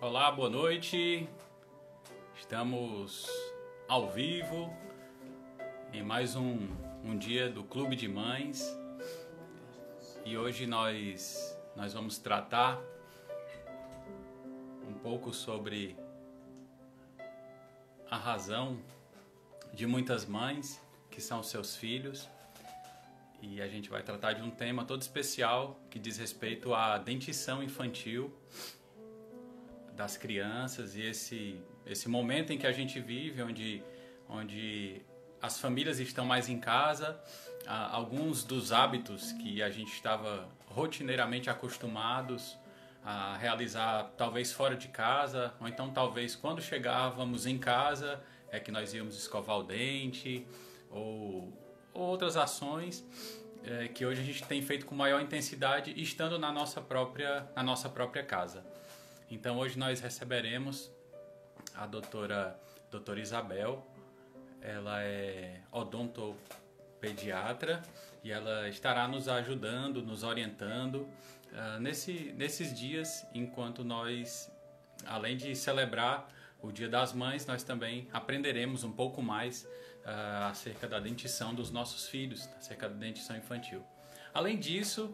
Olá, boa noite. Estamos ao vivo em mais um dia do Clube de Mães e hoje nós vamos tratar um pouco sobre a razão de muitas mães que são seus filhos, e a gente vai tratar de um tema todo especial que diz respeito à dentição infantil das crianças e esse momento em que a gente vive, onde as famílias estão mais em casa, alguns dos hábitos que a gente estava rotineiramente acostumados a realizar, talvez fora de casa, ou então talvez quando chegávamos em casa é que nós íamos escovar o dente, ou outras ações que hoje a gente tem feito com maior intensidade estando na nossa própria casa. Então hoje nós receberemos a doutora Isabel. Ela é odontopediatra e ela estará nos ajudando, nos orientando nesses dias, enquanto nós, além de celebrar o Dia das Mães, nós também aprenderemos um pouco mais acerca da dentição dos nossos filhos, acerca da dentição infantil. Além disso,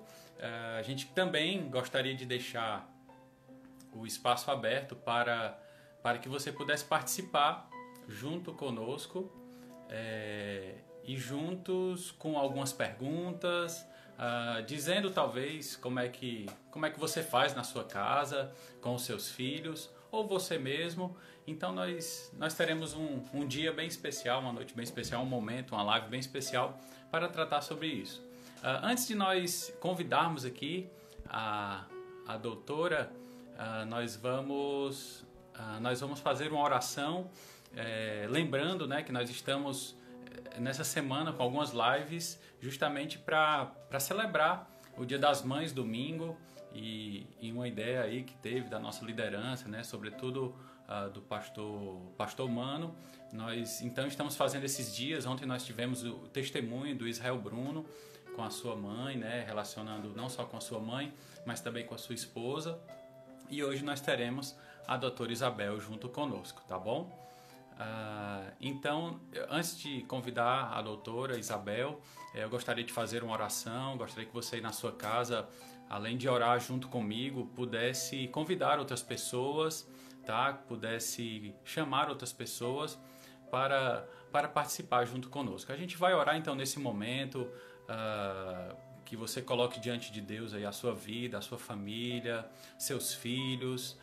a gente também gostaria de deixar o espaço aberto para que você pudesse participar junto conosco e juntos com algumas perguntas, dizendo talvez como é que você faz na sua casa com os seus filhos ou você mesmo. Então nós teremos um dia bem especial, uma noite bem especial, um momento, uma live bem especial para tratar sobre isso. Antes de nós convidarmos aqui a doutora, nós vamos fazer uma oração, lembrando, né, que nós estamos nessa semana com algumas lives justamente para celebrar o Dia das Mães domingo, e uma ideia aí que teve da nossa liderança, né, sobretudo do pastor Mano. Nós então estamos fazendo esses dias. Ontem nós tivemos o testemunho do Israel Bruno com a sua mãe, né, relacionando não só com a sua mãe, mas também com a sua esposa. E hoje nós teremos a doutora Isabel junto conosco, tá bom? Então, antes de convidar a doutora Isabel, eu gostaria de fazer uma oração. Gostaria que você aí na sua casa, além de orar junto comigo, pudesse convidar outras pessoas, tá? Pudesse chamar outras pessoas para participar junto conosco. A gente vai orar então nesse momento, que você coloque diante de Deus aí a sua vida, a sua família, seus filhos,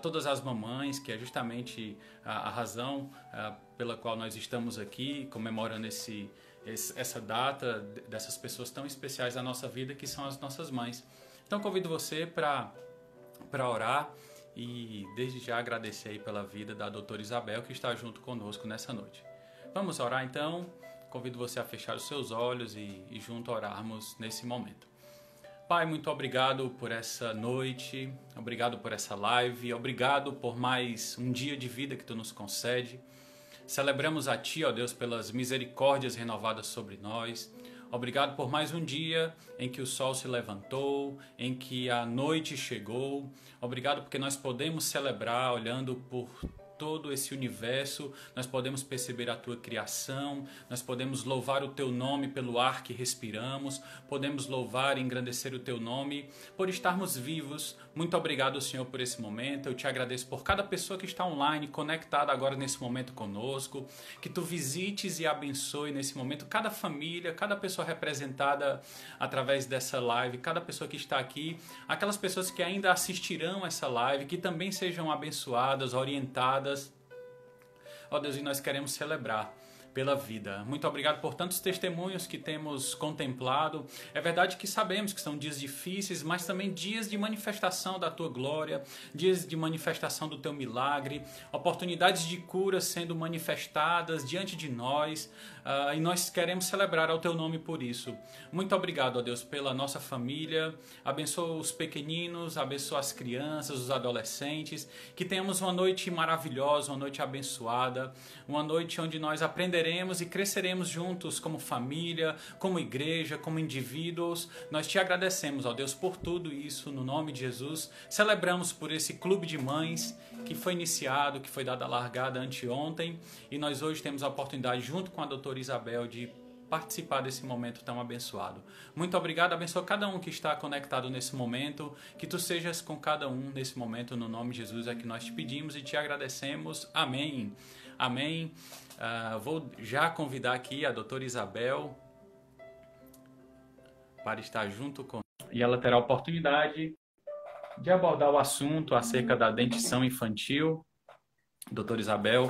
todas as mamães, que é justamente a razão pela qual nós estamos aqui comemorando essa data dessas pessoas tão especiais da nossa vida, que são as nossas mães. Então convido você para orar e desde já agradecer aí pela vida da doutora Isabel, que está junto conosco nessa noite. Vamos orar então. Convido você a fechar os seus olhos e junto orarmos nesse momento. Pai, muito obrigado por essa noite, obrigado por essa live, obrigado por mais um dia de vida que Tu nos concede. Celebramos a Ti, ó Deus, pelas misericórdias renovadas sobre nós. Obrigado por mais um dia em que o sol se levantou, em que a noite chegou. Obrigado porque nós podemos celebrar olhando por todo esse universo, nós podemos perceber a Tua criação, nós podemos louvar o Teu nome pelo ar que respiramos, podemos louvar e engrandecer o Teu nome por estarmos vivos. Muito obrigado, Senhor, por esse momento. Eu Te agradeço por cada pessoa que está online, conectada agora nesse momento conosco, que Tu visites e abençoe nesse momento cada família, cada pessoa representada através dessa live, cada pessoa que está aqui, aquelas pessoas que ainda assistirão essa live, que também sejam abençoadas, orientadas. Ó Deus, e nós queremos celebrar pela vida. Muito obrigado por tantos testemunhos que temos contemplado. É verdade que sabemos que são dias difíceis, mas também dias de manifestação da Tua glória, dias de manifestação do Teu milagre, oportunidades de cura sendo manifestadas diante de nós, e nós queremos celebrar ao Teu nome por isso. Muito obrigado, ó Deus, pela nossa família. Abençoa os pequeninos, abençoa as crianças, os adolescentes, que tenhamos uma noite maravilhosa, uma noite abençoada, uma noite onde nós aprenderemos aprenderemos e cresceremos juntos como família, como igreja, como indivíduos. Nós te agradecemos, ó Deus, por tudo isso, no nome de Jesus. Celebramos por esse clube de mães que foi iniciado, que foi dada a largada anteontem, e nós hoje temos a oportunidade, junto com a doutora Isabel, de participar desse momento tão abençoado. Muito obrigado, abençoa cada um que está conectado nesse momento, que tu sejas com cada um nesse momento, no nome de Jesus é que nós te pedimos e te agradecemos. Amém. Amém. Vou já convidar aqui a doutora Isabel para estar junto com, e ela terá a oportunidade de abordar o assunto acerca da dentição infantil. Doutora Isabel.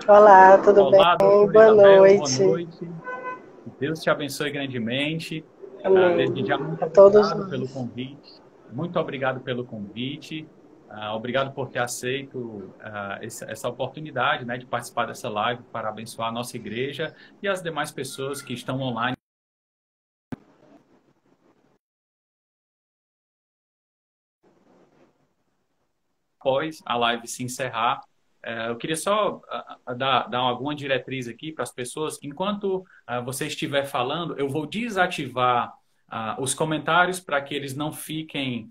Olá, tudo Olá, bem? doutora Boa Isabel, noite. boa noite. Deus te abençoe grandemente. Desde já, Amém. muito A todos obrigado pelo nós. convite. Muito obrigado pelo convite. Obrigado por ter aceito essa oportunidade, né, de participar dessa live para abençoar a nossa igreja e as demais pessoas que estão online. Após a live se encerrar, eu queria só dar alguma diretriz aqui para as pessoas. Enquanto você estiver falando, eu vou desativar os comentários para que eles não fiquem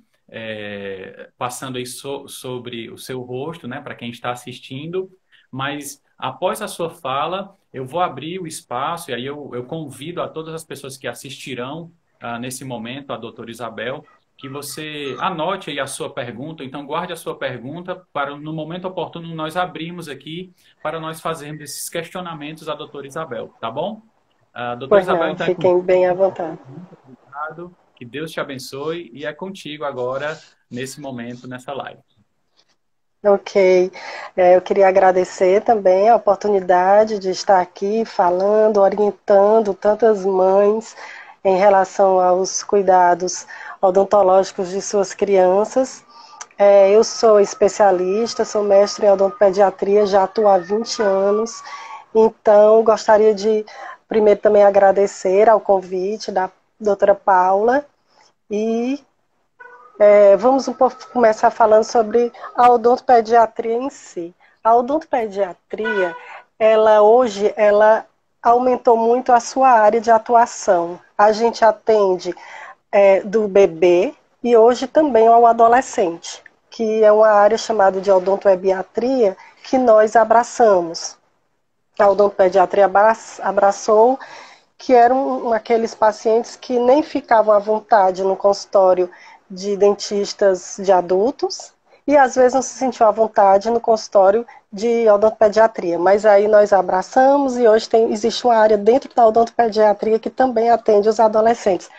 passando aí sobre o seu rosto, né, para quem está assistindo. Mas após a sua fala, eu vou abrir o espaço e aí eu convido a todas as pessoas que assistirão nesse momento, a doutora Isabel, que você anote aí a sua pergunta, então guarde a sua pergunta para no momento oportuno nós abrirmos aqui para nós fazermos esses questionamentos à doutora Isabel, tá bom? Doutora Pois Isabel, não, então é contigo. fiquem bem à vontade. Muito obrigado, que Deus te abençoe e é contigo agora, nesse momento, nessa live. Ok. Eu queria agradecer também a oportunidade de estar aqui falando, orientando tantas mães em relação aos cuidados odontológicos de suas crianças. Eu sou especialista, sou mestre em odontopediatria, já atuo há 20 anos, então gostaria de primeiro também agradecer ao convite da doutora Paula e vamos um pouco começar falando sobre a odontopediatria em si. A odontopediatria, hoje, ela aumentou muito a sua área de atuação. A gente atende do bebê e hoje também ao adolescente, que é uma área chamada de odontopediatria que nós abraçamos. A odontopediatria abraçou, que eram aqueles pacientes que nem ficavam à vontade no consultório de dentistas de adultos e às vezes não se sentiam à vontade no consultório de odontopediatria. Mas aí nós abraçamos e hoje existe uma área dentro da odontopediatria que também atende os adolescentes.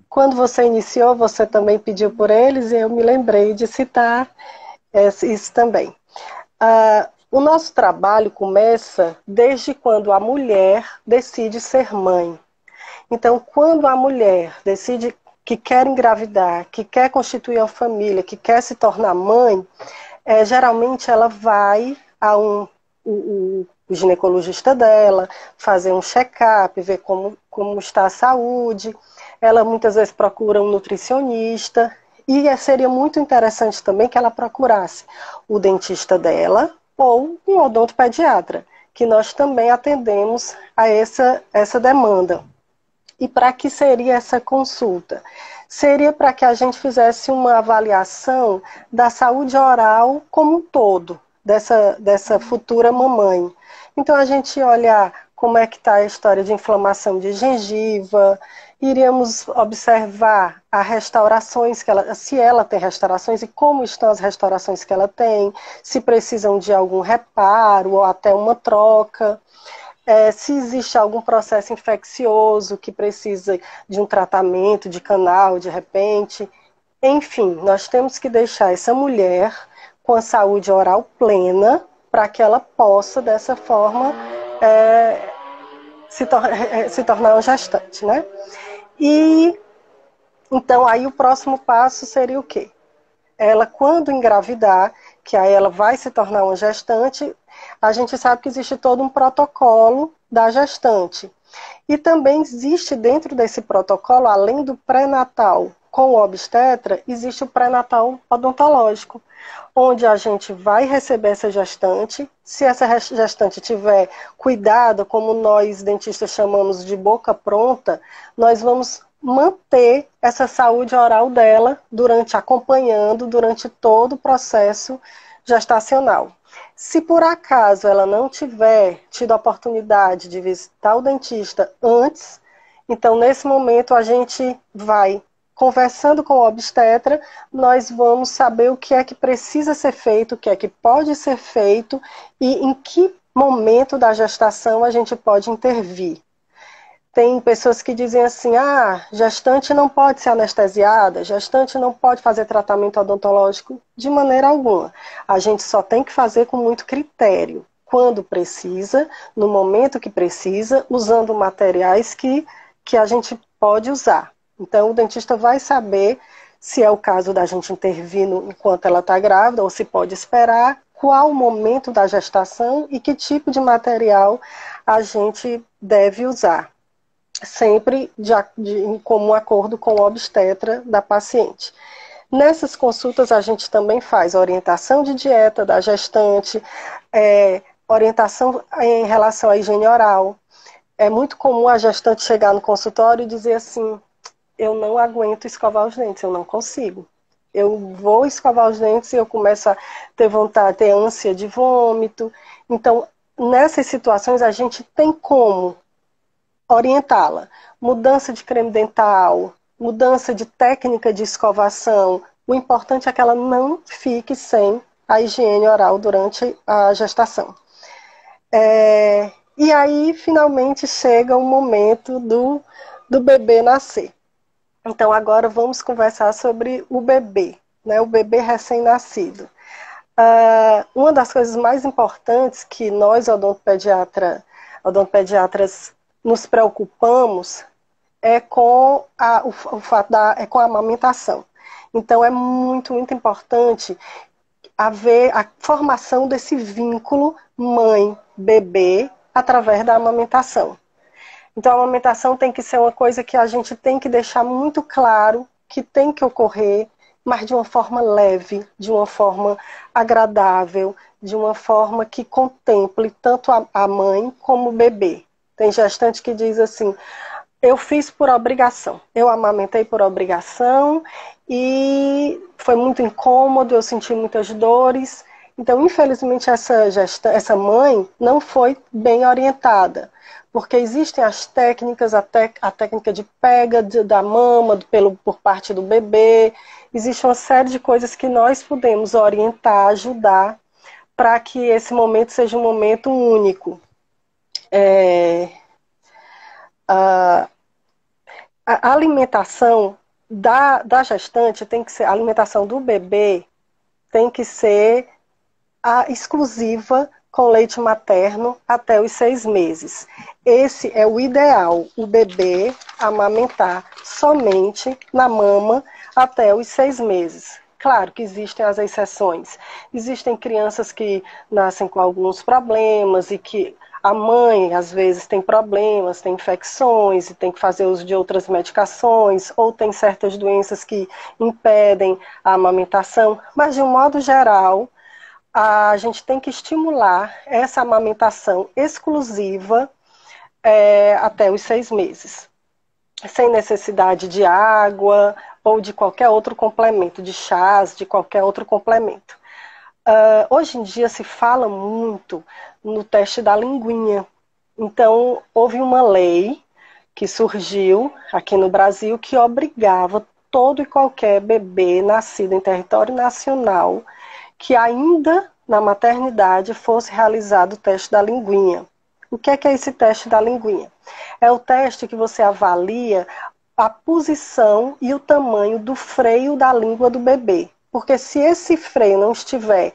Quando você iniciou, você também pediu por eles e eu me lembrei de citar isso também. O nosso trabalho começa desde quando a mulher decide ser mãe. Então, quando a mulher decide que quer engravidar, que quer constituir uma família, que quer se tornar mãe, geralmente ela vai a o ginecologista dela, fazer um check-up, ver como está a saúde. Ela muitas vezes procura um nutricionista e seria muito interessante também que ela procurasse o dentista dela ou um odontopediatra, que nós também atendemos a essa demanda. E para que seria essa consulta? Seria para que a gente fizesse uma avaliação da saúde oral como um todo, dessa futura mamãe. Então a gente olhar como é que está a história de inflamação de gengiva, iríamos observar as restaurações se ela tem restaurações e como estão as restaurações que ela tem, se precisam de algum reparo ou até uma troca. Se existe algum processo infeccioso que precisa de um tratamento de canal, de repente. Enfim, nós temos que deixar essa mulher com a saúde oral plena para que ela possa, dessa forma, se tornar uma gestante, né? E, então, aí o próximo passo seria o quê? Ela, quando engravidar, que aí ela vai se tornar uma gestante, a gente sabe que existe todo um protocolo da gestante. E também existe dentro desse protocolo, além do pré-natal com o obstetra, existe o pré-natal odontológico, onde a gente vai receber essa gestante. Se essa gestante tiver cuidado, como nós dentistas chamamos de boca pronta, nós vamos manter essa saúde oral dela acompanhando durante todo o processo gestacional. Se por acaso ela não tiver tido a oportunidade de visitar o dentista antes, então nesse momento a gente vai conversando com o obstetra, nós vamos saber o que é que precisa ser feito, o que é que pode ser feito e em que momento da gestação a gente pode intervir. Tem pessoas que dizem assim, gestante não pode ser anestesiada, gestante não pode fazer tratamento odontológico de maneira alguma. A gente só tem que fazer com muito critério, quando precisa, no momento que precisa, usando materiais que a gente pode usar. Então, o dentista vai saber se é o caso da gente intervir enquanto ela está grávida, ou se pode esperar, qual o momento da gestação e que tipo de material a gente deve usar. Sempre em comum acordo com o obstetra da paciente. Nessas consultas, a gente também faz orientação de dieta da gestante, orientação em relação à higiene oral. É muito comum a gestante chegar no consultório e dizer assim, eu não aguento escovar os dentes, eu não consigo. Eu vou escovar os dentes e eu começo a ter vontade, ter ânsia de vômito. Então, nessas situações, a gente tem como orientá-la. Mudança de creme dental, mudança de técnica de escovação. O importante é que ela não fique sem a higiene oral durante a gestação. E aí, finalmente, chega o momento do bebê nascer. Então, agora vamos conversar sobre o bebê, né? O bebê recém-nascido. Uma das coisas mais importantes que nós, odontopediatras, nos preocupamos é com com a amamentação. Então, é muito, muito importante haver a formação desse vínculo mãe-bebê através da amamentação. Então, a amamentação tem que ser uma coisa que a gente tem que deixar muito claro que tem que ocorrer, mas de uma forma leve, de uma forma agradável, de uma forma que contemple tanto a mãe como o bebê. Tem gestante que diz assim, eu fiz por obrigação, eu amamentei por obrigação e foi muito incômodo, eu senti muitas dores. Então, infelizmente, essa mãe não foi bem orientada, porque existem as técnicas, a técnica de pega da mama por parte do bebê, existe uma série de coisas que nós podemos orientar, ajudar, para que esse momento seja um momento único. A alimentação da gestante tem que ser, a alimentação do bebê tem que ser exclusiva com leite materno até os 6 meses. Esse é o ideal, o bebê amamentar somente na mama até os 6 meses. Claro que existem as exceções. Existem crianças que nascem com alguns problemas e que a mãe, às vezes, tem problemas, tem infecções e tem que fazer uso de outras medicações, ou tem certas doenças que impedem a amamentação. Mas, de um modo geral, a gente tem que estimular essa amamentação exclusiva até os 6 meses. Sem necessidade de água ou de qualquer outro complemento, de chás, de qualquer outro complemento. Hoje em dia se fala muito no teste da linguinha. Então, houve uma lei que surgiu aqui no Brasil que obrigava todo e qualquer bebê nascido em território nacional que ainda na maternidade fosse realizado o teste da linguinha. O que é esse teste da linguinha? É o teste que você avalia a posição e o tamanho do freio da língua do bebê. Porque se esse freio não estiver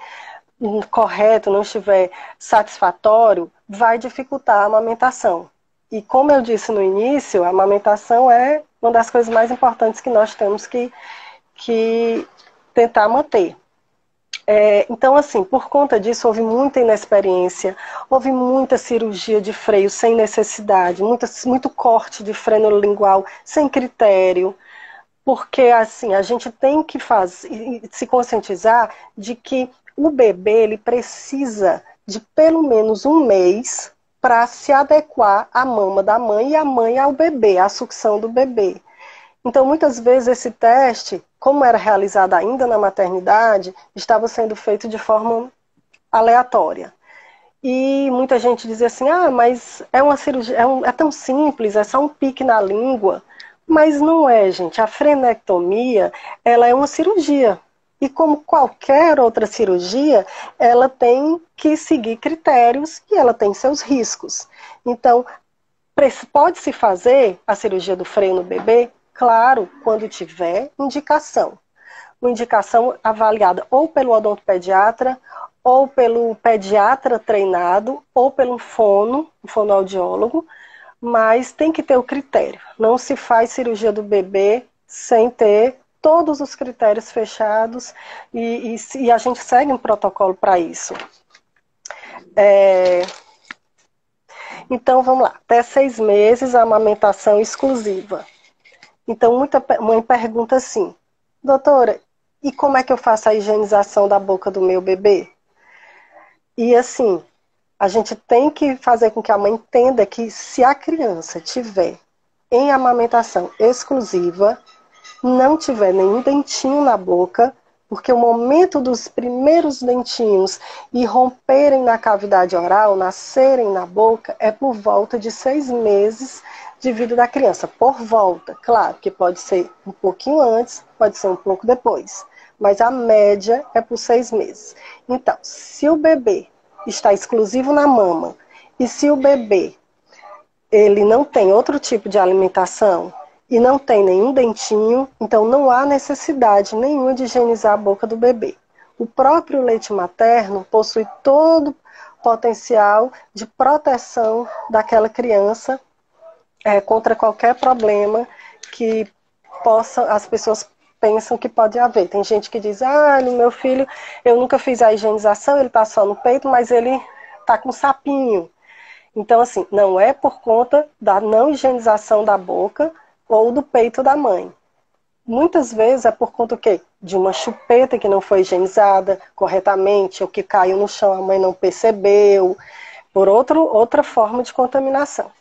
correto, não estiver satisfatório, vai dificultar a amamentação. E como eu disse no início, a amamentação é uma das coisas mais importantes que nós temos que tentar manter. Então, assim, por conta disso, houve muita inexperiência, houve muita cirurgia de freio sem necessidade, muito corte de freno lingual sem critério. Porque, assim, a gente tem que se conscientizar de que o bebê ele precisa de pelo menos um mês para se adequar à mama da mãe e a mãe ao bebê, à sucção do bebê. Então, muitas vezes, esse teste, como era realizado ainda na maternidade, estava sendo feito de forma aleatória. E muita gente dizia assim, mas é uma cirurgia, é tão simples, é só um pique na língua. Mas não é, gente. A frenectomia, ela é uma cirurgia. E como qualquer outra cirurgia, ela tem que seguir critérios e ela tem seus riscos. Então, pode-se fazer a cirurgia do freio no bebê? Claro, quando tiver indicação. Uma indicação avaliada ou pelo odontopediatra, ou pelo pediatra treinado, ou pelo fonoaudiólogo, mas tem que ter o critério. Não se faz cirurgia do bebê sem ter todos os critérios fechados e a gente segue um protocolo para isso. Então, vamos lá. Até 6 meses, a amamentação exclusiva. Então, muita mãe pergunta assim, doutora, e como é que eu faço a higienização da boca do meu bebê? E assim, a gente tem que fazer com que a mãe entenda que se a criança tiver em amamentação exclusiva, não tiver nenhum dentinho na boca, porque o momento dos primeiros dentinhos e romperem na cavidade oral, nascerem na boca, é por volta de 6 meses de vida da criança. Por volta, claro, que pode ser um pouquinho antes, pode ser um pouco depois. Mas a média é por 6 meses. Então, se o bebê está exclusivo na mama, e se o bebê ele não tem outro tipo de alimentação e não tem nenhum dentinho, então não há necessidade nenhuma de higienizar a boca do bebê. O próprio leite materno possui todo o potencial de proteção daquela criança contra qualquer problema que as pessoas pensam que pode haver. Tem gente que diz, no meu filho eu nunca fiz a higienização, ele está só no peito, mas ele está com sapinho. Então, assim, não é por conta da não higienização da boca ou do peito da mãe. Muitas vezes é por conta o quê? De uma chupeta que não foi higienizada corretamente, ou que caiu no chão, a mãe não percebeu, por outra forma de contaminação.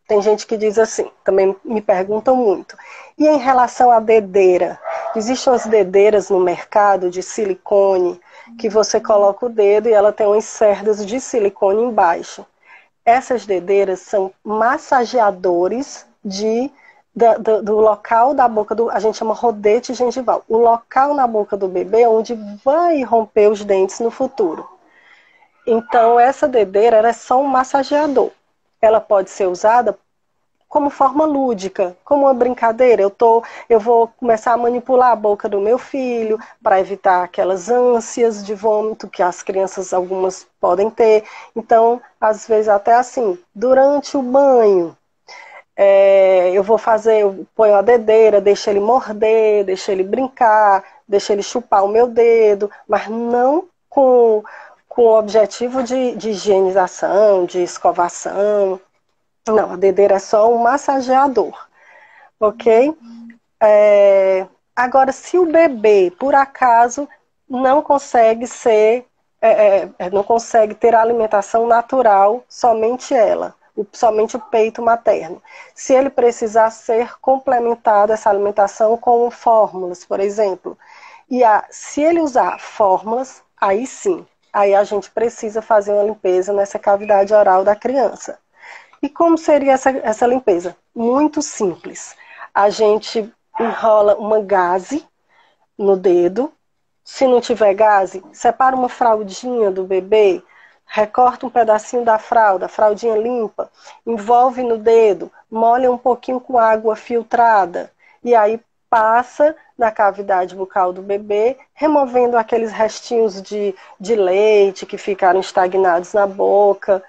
Tem gente que diz assim, também me perguntam muito. E em relação à dedeira? Existem as dedeiras no mercado de silicone, que você coloca o dedo e ela tem umas cerdas de silicone embaixo. Essas dedeiras são massageadores do local da boca a gente chama rodete gengival. O local na boca do bebê onde vai romper os dentes no futuro. Então, essa dedeira é só um massageador. Ela pode ser usada como forma lúdica, como uma brincadeira. Eu vou começar a manipular a boca do meu filho para evitar aquelas ânsias de vômito que as crianças, algumas, podem ter. Então, às vezes até assim, durante o banho, eu ponho a dedeira, deixo ele morder, deixo ele brincar, deixo ele chupar o meu dedo, mas não com o objetivo de higienização, de escovação. Não, a dedeira é só um massageador, ok? Agora, se o bebê, por acaso, não consegue não consegue ter a alimentação natural, somente somente o peito materno. Se ele precisar ser complementado, essa alimentação, com fórmulas, por exemplo. Se ele usar fórmulas, aí sim, aí a gente precisa fazer uma limpeza nessa cavidade oral da criança. E como seria essa limpeza? Muito simples. A gente enrola uma gaze no dedo. Se não tiver gaze, separa uma fraldinha do bebê, recorta um pedacinho da fralda, fraldinha limpa, envolve no dedo, molha um pouquinho com água filtrada e aí passa na cavidade bucal do bebê, removendo aqueles restinhos de leite que ficaram estagnados na boca.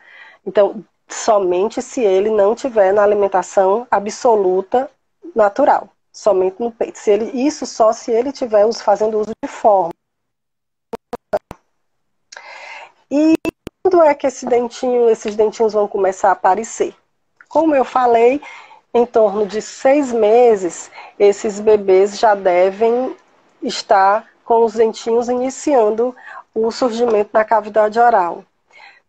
Então, somente se ele não tiver na alimentação absoluta natural, somente no peito. Isso só se ele estiver fazendo uso de fórmula. E quando é que esses dentinhos vão começar a aparecer? Como eu falei, em torno de 6 meses, esses bebês já devem estar com os dentinhos iniciando o surgimento da cavidade oral.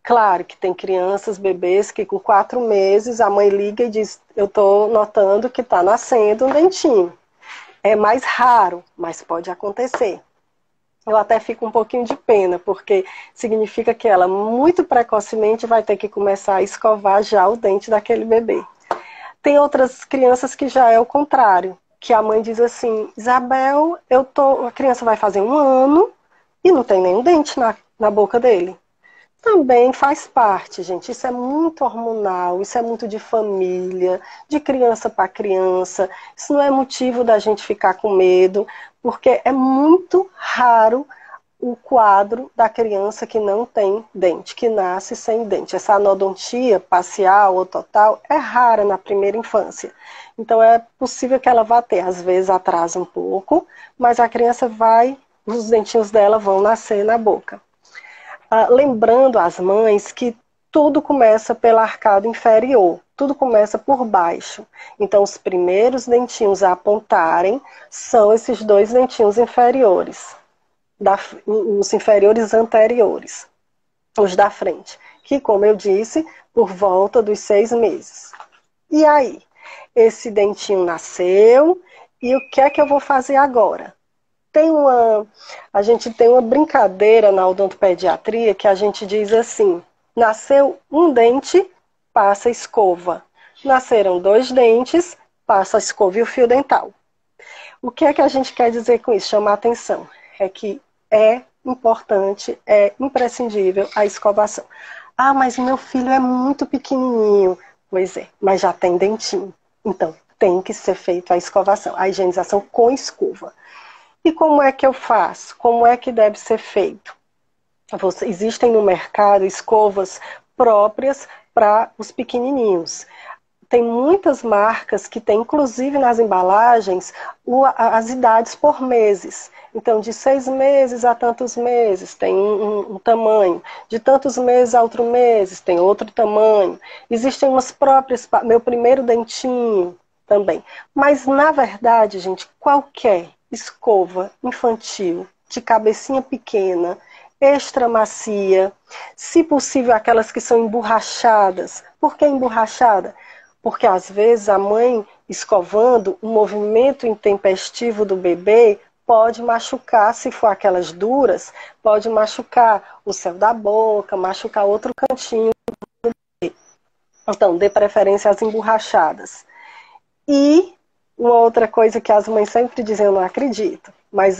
Claro que tem crianças, bebês, que com 4 meses a mãe liga e diz: eu estou notando que está nascendo um dentinho. É mais raro, mas pode acontecer. Eu até fico um pouquinho de pena, porque significa que ela muito precocemente vai ter que começar a escovar já o dente daquele bebê. Tem outras crianças que já é o contrário, que a mãe diz assim: Isabel, a criança vai fazer 1 ano e não tem nenhum dente na boca dele. Também faz parte, gente. Isso é muito hormonal, isso é muito de família, de criança para criança. Isso não é motivo da gente ficar com medo, porque é muito raro o quadro da criança que não tem dente, que nasce sem dente. Essa anodontia parcial ou total é rara na primeira infância. Então é possível que ela vá ter, às vezes atrasa um pouco, mas a criança os dentinhos dela vão nascer na boca. Lembrando às mães que tudo começa pelo arcado inferior, tudo começa por baixo. Então, os primeiros dentinhos a apontarem são esses 2 dentinhos inferiores, os inferiores anteriores, os da frente, que, como eu disse, por volta dos 6 meses. E aí, esse dentinho nasceu, e o que é que eu vou fazer agora? A gente tem uma brincadeira na odontopediatria que a gente diz assim: nasceu um dente, passa a escova. Nasceram 2 dentes, passa a escova e o fio dental. O que é que a gente quer dizer com isso? Chamar atenção. É que é importante, é imprescindível a escovação. Ah, mas meu filho é muito pequenininho. Pois é, mas já tem dentinho. Então, tem que ser feita a escovação, a higienização com escova. E como é que eu faço? Como é que deve ser feito? Existem no mercado escovas próprias para os pequenininhos. Tem muitas marcas que têm, inclusive nas embalagens, as idades por meses. Então, de 6 meses a tantos meses tem um tamanho. De tantos meses a outro meses tem outro tamanho. Existem umas próprias, meu primeiro dentinho também. Mas, na verdade, gente, qualquer escova infantil de cabecinha pequena, extra macia, se possível aquelas que são emborrachadas. Por que emborrachada? Porque às vezes a mãe escovando, o movimento intempestivo do bebê pode machucar, se for aquelas duras, pode machucar o céu da boca, machucar outro cantinho do bebê. Então, dê preferência às emborrachadas. E uma outra coisa que as mães sempre dizem, eu não acredito, mas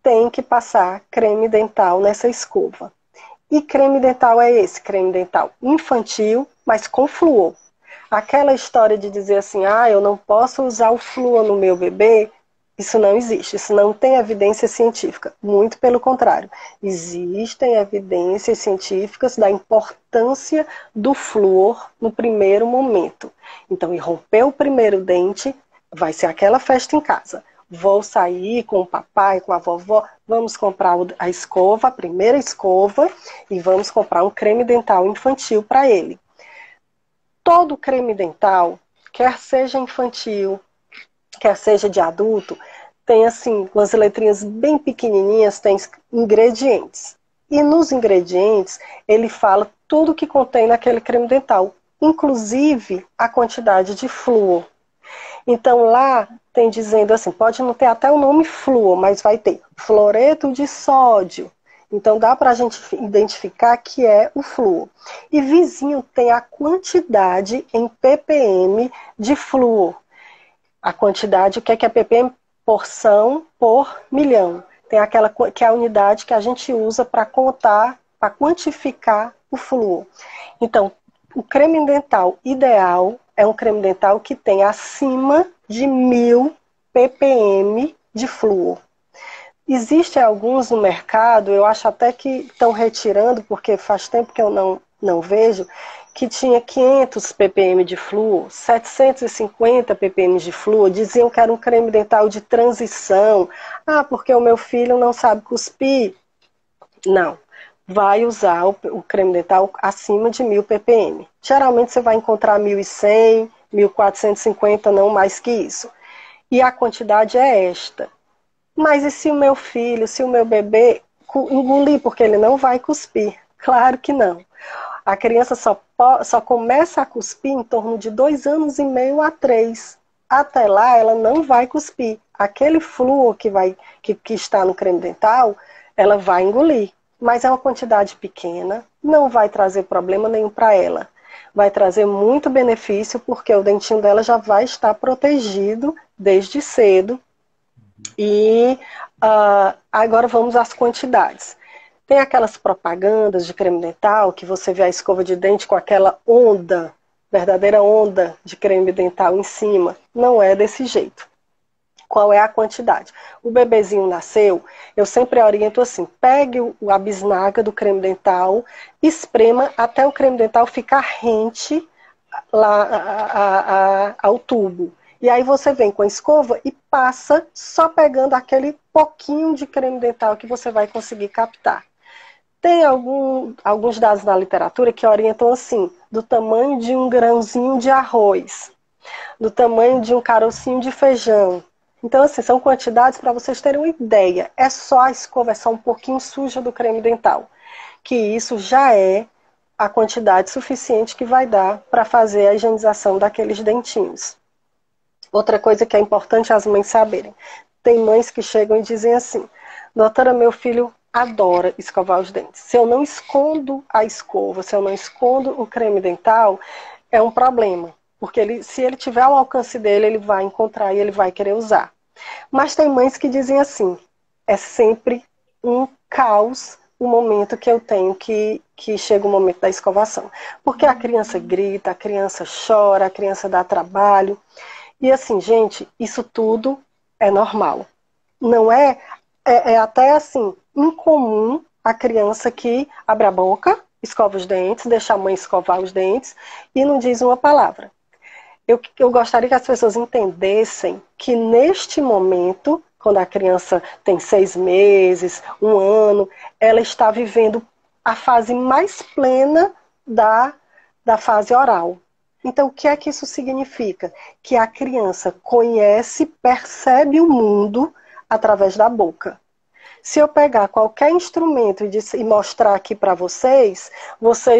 tem que passar creme dental nessa escova. E creme dental é esse, creme dental infantil, mas com flúor. Aquela história de dizer assim, eu não posso usar o flúor no meu bebê, isso não existe, isso não tem evidência científica. Muito pelo contrário, existem evidências científicas da importância do flúor no primeiro momento. Então, irromper o primeiro dente, vai ser aquela festa em casa. Vou sair com o papai, com a vovó, vamos comprar a escova, a primeira escova, e vamos comprar um creme dental infantil para ele. Todo creme dental, quer seja infantil, quer seja de adulto, tem assim, umas letrinhas bem pequenininhas, tem ingredientes. E nos ingredientes, ele fala tudo que contém naquele creme dental, inclusive a quantidade de flúor. Então lá tem dizendo assim, pode não ter até o nome flúor, mas vai ter fluoreto de sódio. Então dá para a gente identificar que é o flúor. E vizinho tem a quantidade em ppm de flúor. A quantidade, o que é ppm? Porção por milhão. Tem aquela que é a unidade que a gente usa para contar, para quantificar o flúor. Então, o creme dental ideal é um creme dental que tem acima de 1000 ppm de flúor. Existem alguns no mercado, eu acho até que estão retirando, porque faz tempo que eu não vejo, que tinha 500 ppm de flúor, 750 ppm de flúor, diziam que era um creme dental de transição. Porque o meu filho não sabe cuspir. Não. Vai usar o creme dental acima de 1000 ppm. Geralmente você vai encontrar 1100, 1.450, não mais que isso. E a quantidade é esta. Mas e se o meu filho, se o meu bebê engolir, porque ele não vai cuspir? Claro que não. A criança só começa a cuspir em torno de 2 anos e meio a 3. Até lá, ela não vai cuspir. Aquele flúor que está no creme dental, ela vai engolir. Mas é uma quantidade pequena, não vai trazer problema nenhum para ela. Vai trazer muito benefício, porque o dentinho dela já vai estar protegido desde cedo. E agora vamos às quantidades. Tem aquelas propagandas de creme dental que você vê a escova de dente com aquela onda, verdadeira onda de creme dental em cima. Não é desse jeito. Qual é a quantidade? O bebezinho nasceu, eu sempre oriento assim, pegue a bisnaga do creme dental, esprema até o creme dental ficar rente lá ao tubo. E aí você vem com a escova e passa só pegando aquele pouquinho de creme dental que você vai conseguir captar. Tem alguns dados na literatura que orientam assim, do tamanho de um grãozinho de arroz, do tamanho de um carocinho de feijão. Então, assim, são quantidades para vocês terem uma ideia. É só a escova, é só um pouquinho suja do creme dental. Que isso já é a quantidade suficiente que vai dar para fazer a higienização daqueles dentinhos. Outra coisa que é importante as mães saberem. Tem mães que chegam e dizem assim, doutora, meu filho adora escovar os dentes. Se eu não escondo a escova, se eu não escondo o creme dental, é um problema. Porque se ele tiver ao alcance dele, ele vai encontrar e ele vai querer usar. Mas tem mães que dizem assim, é sempre um caos o momento que eu tenho que chega o momento da escovação. Porque a criança grita, a criança chora, a criança dá trabalho. E assim, gente, isso tudo é normal. Não é até assim, incomum a criança que abre a boca, escova os dentes, deixa a mãe escovar os dentes e não diz uma palavra. Eu gostaria que as pessoas entendessem que neste momento, quando a criança tem 6 meses, 1 ano, ela está vivendo a fase mais plena da fase oral. Então, o que é que isso significa? Que a criança conhece, percebe o mundo através da boca. Se eu pegar qualquer instrumento e mostrar aqui para vocês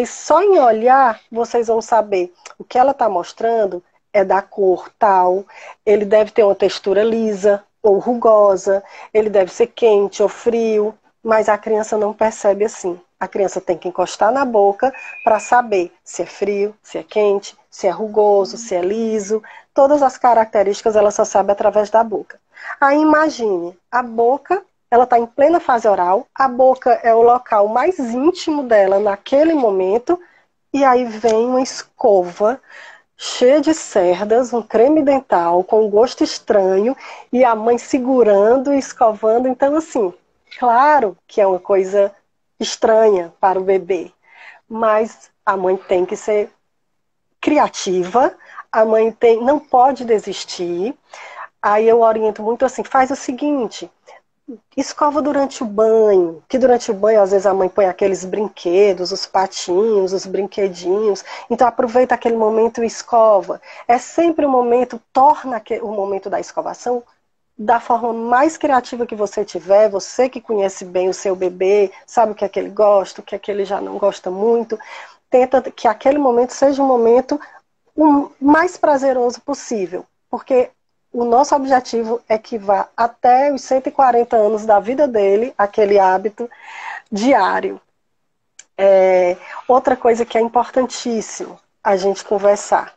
só em olhar, vocês vão saber o que ela está mostrando é da cor tal, ele deve ter uma textura lisa ou rugosa, ele deve ser quente ou frio, mas a criança não percebe assim. A criança tem que encostar na boca para saber se é frio, se é quente, se é rugoso, se é liso. Todas as características ela só sabe através da boca. Aí imagine, a boca, ela está em plena fase oral, a boca é o local mais íntimo dela naquele momento, e aí vem uma escova cheia de cerdas, um creme dental com um gosto estranho, e a mãe segurando e escovando. Então, assim, claro que é uma coisa estranha para o bebê, mas a mãe tem que ser criativa, a mãe não pode desistir. Aí eu oriento muito assim, faz o seguinte, escova durante o banho, que durante o banho às vezes a mãe põe aqueles brinquedos, os patinhos, os brinquedinhos, então aproveita aquele momento e escova. É sempre o momento, torna o momento da escovação da forma mais criativa que você tiver, você que conhece bem o seu bebê, sabe o que é que ele gosta, o que é que ele já não gosta muito, tenta que aquele momento seja um momento o mais prazeroso possível, porque o nosso objetivo é que vá até os 140 anos da vida dele, aquele hábito diário. Outra coisa que é importantíssimo a gente conversar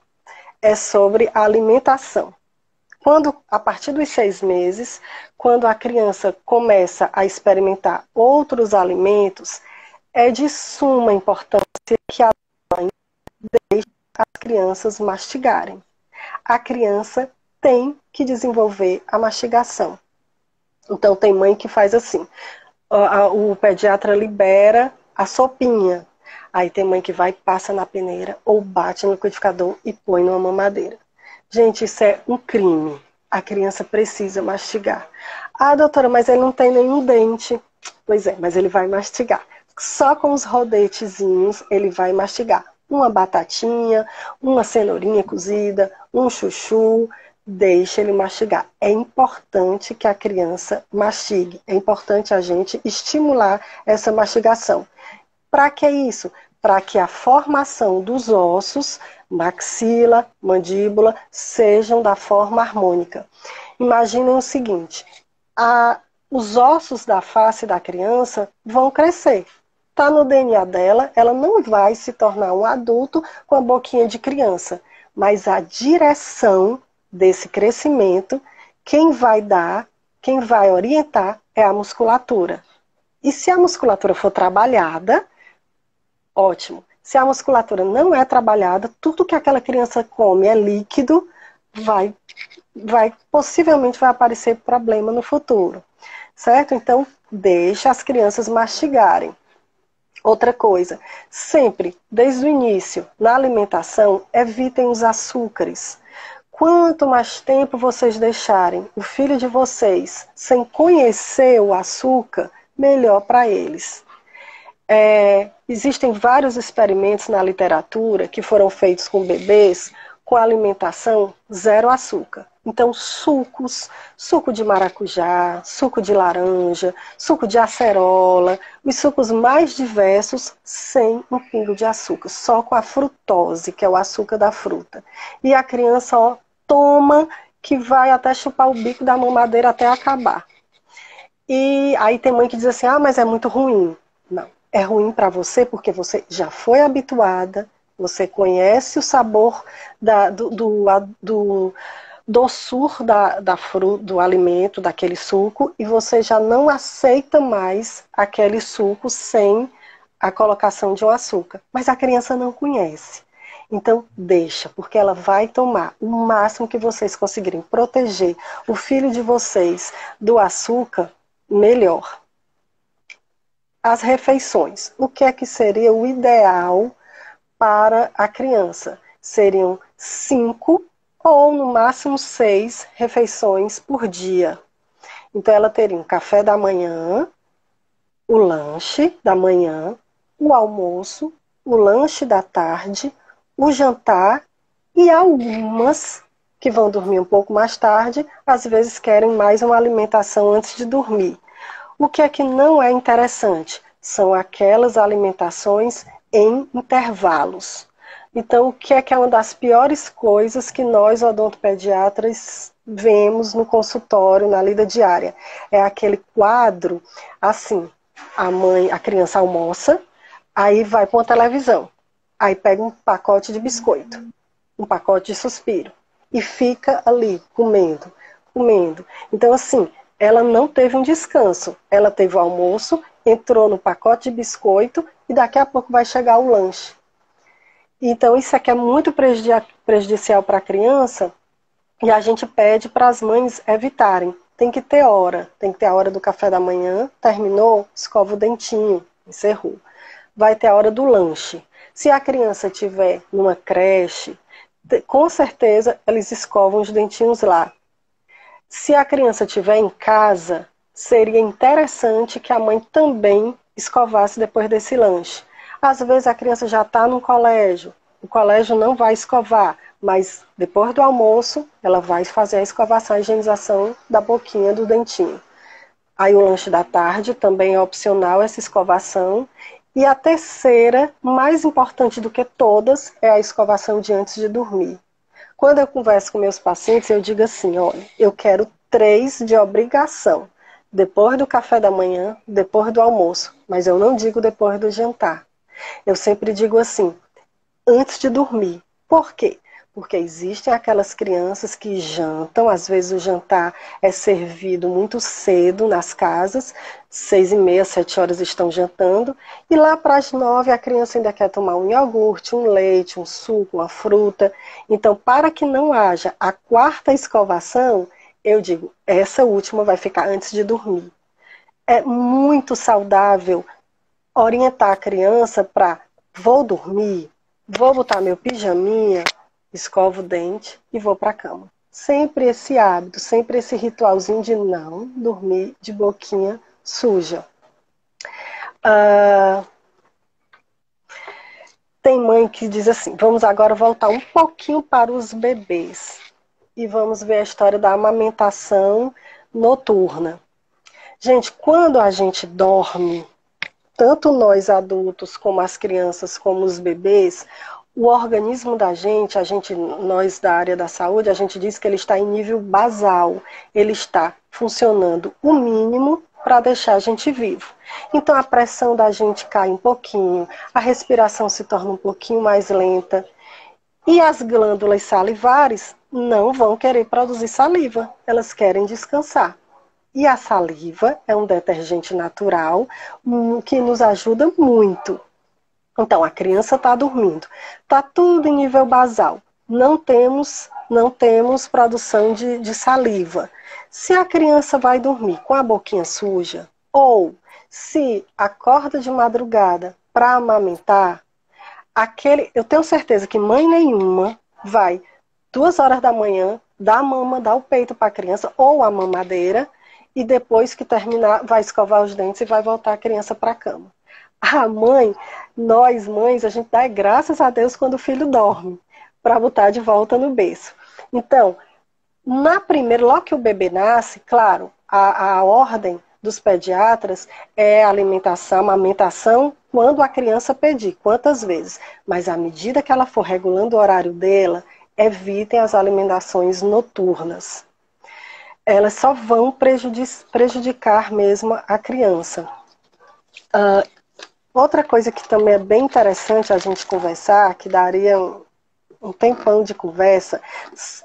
é sobre a alimentação. A partir dos 6 meses, quando a criança começa a experimentar outros alimentos, é de suma importância que a mãe deixe as crianças mastigarem. A criança tem que desenvolver a mastigação. Então tem mãe que faz assim, o pediatra libera a sopinha, aí tem mãe que vai, passa na peneira ou bate no liquidificador e põe numa mamadeira. Gente, isso é um crime. A criança precisa mastigar. Ah, doutora, mas ele não tem nenhum dente. Pois é, mas ele vai mastigar. Só com os rodetezinhos ele vai mastigar. uma batatinha, uma cenourinha cozida, um chuchu, deixa ele mastigar. É importante que a criança mastigue, é importante a gente estimular essa mastigação. Para que isso? Para que a formação dos ossos, maxila, mandíbula, sejam da forma harmônica. Imaginem o seguinte, os ossos da face da criança vão crescer. Está no DNA dela, ela não vai se tornar um adulto com a boquinha de criança, mas a direção desse crescimento, quem vai dar, quem vai orientar é a musculatura. E se a musculatura for trabalhada, ótimo. Se a musculatura não é trabalhada, tudo que aquela criança come é líquido, possivelmente vai aparecer problema no futuro. Certo? Então, deixa as crianças mastigarem. Outra coisa, sempre, desde o início, na alimentação, evitem os açúcares. Quanto mais tempo vocês deixarem o filho de vocês sem conhecer o açúcar, melhor para eles. Existem vários experimentos na literatura que foram feitos com bebês com alimentação zero açúcar. Então, sucos, suco de maracujá, suco de laranja, suco de acerola, os sucos mais diversos sem um pingo de açúcar, só com a frutose, que é o açúcar da fruta. E a criança toma, que vai até chupar o bico da mamadeira até acabar. E aí tem mãe que diz assim, mas é muito ruim. Não, é ruim para você porque você já foi habituada, você conhece o sabor do doçor do alimento, daquele suco, e você já não aceita mais aquele suco sem a colocação de um açúcar. Mas a criança não conhece. Então, deixa, porque ela vai tomar o máximo que vocês conseguirem proteger o filho de vocês do açúcar, melhor. As refeições. O que é que seria o ideal para a criança? Seriam 5 ou no máximo 6 refeições por dia. Então ela teria um café da manhã, o lanche da manhã, o almoço, o lanche da tarde, o jantar e algumas que vão dormir um pouco mais tarde, às vezes querem mais uma alimentação antes de dormir. O que é que não é interessante? São aquelas alimentações em intervalos. Então, o que é uma das piores coisas que nós, odontopediatras, vemos no consultório, na lida diária? É aquele quadro, assim, a criança almoça, aí vai para uma televisão, aí pega um pacote de biscoito, um pacote de suspiro, e fica ali, comendo. Então, assim, ela não teve um descanso, ela teve o almoço, entrou no pacote de biscoito, e daqui a pouco vai chegar o lanche. Então, isso aqui é muito prejudicial para a criança e a gente pede para as mães evitarem. Tem que ter hora. Tem que ter a hora do café da manhã, terminou, escova o dentinho, encerrou. Vai ter a hora do lanche. Se a criança estiver numa creche, com certeza eles escovam os dentinhos lá. Se a criança estiver em casa, seria interessante que a mãe também escovasse depois desse lanche. Às vezes a criança já está no colégio, o colégio não vai escovar, mas depois do almoço ela vai fazer a escovação, a higienização da boquinha do dentinho. Aí o lanche da tarde também é opcional essa escovação. E a terceira, mais importante do que todas, é a escovação de antes de dormir. Quando eu converso com meus pacientes, eu digo assim, olha, eu quero 3 de obrigação. Depois do café da manhã, depois do almoço, mas eu não digo depois do jantar. Eu sempre digo assim, antes de dormir. Por quê? Porque existem aquelas crianças que jantam, às vezes o jantar é servido muito cedo nas casas, 6h30, 7 horas estão jantando, e lá para as 9 a criança ainda quer tomar um iogurte, um leite, um suco, uma fruta. Então, para que não haja a 4ª escovação, eu digo, essa última vai ficar antes de dormir. É muito saudável orientar a criança para, vou dormir, vou botar meu pijaminha, escovo o dente e vou para a cama. Sempre esse hábito, sempre esse ritualzinho de não dormir de boquinha suja. Tem mãe que diz assim, vamos agora voltar um pouquinho para os bebês. E vamos ver a história da amamentação noturna. Gente, quando a gente dorme, tanto nós adultos, como as crianças, como os bebês, o organismo da gente, nós da área da saúde, a gente diz que ele está em nível basal. Ele está funcionando o mínimo para deixar a gente vivo. Então a pressão da gente cai um pouquinho, a respiração se torna um pouquinho mais lenta. E as glândulas salivares não vão querer produzir saliva, elas querem descansar. E a saliva é um detergente natural que nos ajuda muito. Então, a criança está dormindo, está tudo em nível basal. Não temos produção de saliva. Se a criança vai dormir com a boquinha suja, ou se acorda de madrugada para amamentar, eu tenho certeza que mãe nenhuma vai 2 horas da manhã dar a mama, dar o peito para a criança, ou a mamadeira, e depois que terminar, vai escovar os dentes e vai voltar a criança para a cama. A mãe, nós mães, a gente dá graças a Deus quando o filho dorme, para botar de volta no berço. Então, logo que o bebê nasce, claro, a ordem dos pediatras é amamentação, quando a criança pedir, quantas vezes. Mas à medida que ela for regulando o horário dela, evitem as alimentações noturnas. Elas só vão prejudicar mesmo a criança. Outra coisa que também é bem interessante a gente conversar, que daria um tempão de conversa,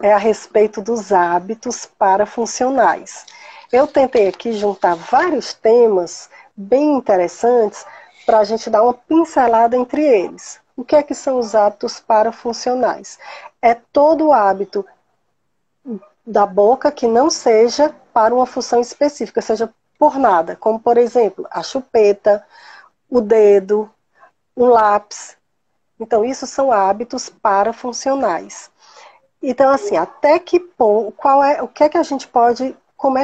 é a respeito dos hábitos parafuncionais. Eu tentei aqui juntar vários temas bem interessantes para a gente dar uma pincelada entre eles. O que é que são os hábitos parafuncionais? É todo o hábito da boca que não seja para uma função específica, seja por nada, como por exemplo, a chupeta, o dedo, um lápis. Então, isso são hábitos parafuncionais. Então, assim, até que ponto, como é que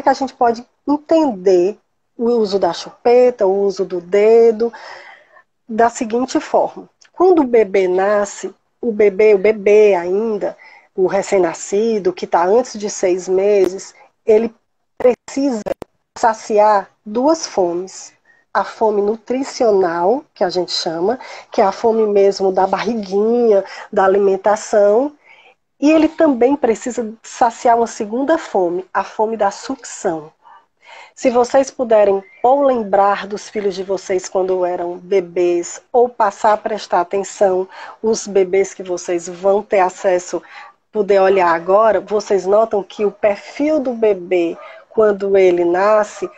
a gente pode entender o uso da chupeta, o uso do dedo, da seguinte forma. Quando o bebê nasce, o bebê ainda, o recém-nascido, que está antes de 6 meses, ele precisa saciar 2 fomes. A fome nutricional, que a gente chama, que é a fome mesmo da barriguinha, da alimentação, e ele também precisa saciar uma segunda fome, a fome da sucção. Se vocês puderem ou lembrar dos filhos de vocês quando eram bebês, ou passar a prestar atenção, os bebês que vocês vão ter acesso, poder olhar agora, vocês notam que o perfil do bebê, quando ele nasce,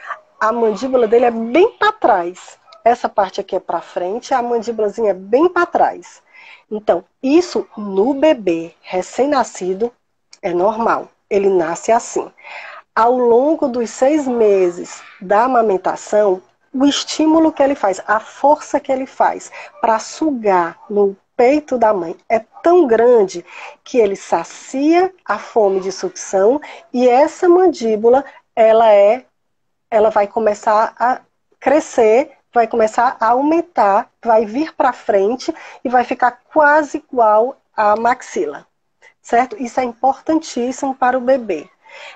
a mandíbula dele é bem para trás. Essa parte aqui é para frente, a mandíbulazinha é bem para trás. Então, isso no bebê recém-nascido é normal. Ele nasce assim. Ao longo dos 6 meses da amamentação, o estímulo que ele faz, a força que ele faz para sugar no peito da mãe é tão grande que ele sacia a fome de sucção e essa mandíbula, ela vai começar a crescer, vai começar a aumentar, vai vir para frente e vai ficar quase igual à maxila, certo? Isso é importantíssimo para o bebê.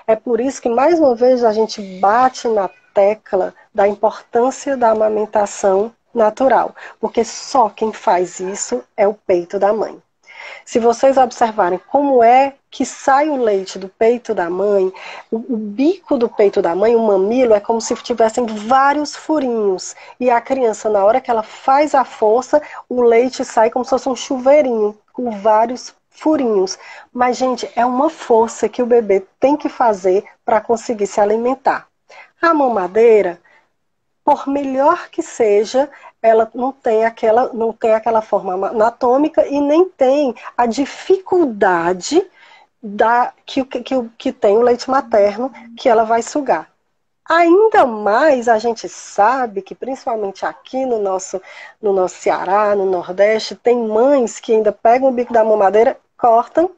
É por isso que, mais uma vez, a gente bate na tecla da importância da amamentação natural, porque só quem faz isso é o peito da mãe. Se vocês observarem como é que sai o leite do peito da mãe, o bico do peito da mãe, o mamilo, é como se tivessem vários furinhos. E a criança, na hora que ela faz a força, o leite sai como se fosse um chuveirinho, com vários furinhos. Mas, gente, é uma força que o bebê tem que fazer para conseguir se alimentar. A mamadeira, por melhor que seja, ela não tem aquela forma anatômica e nem tem a dificuldade que tem o leite materno que ela vai sugar. Ainda mais a gente sabe que, principalmente aqui no nosso Ceará, no Nordeste, tem mães que ainda pegam o bico da mamadeira, cortam,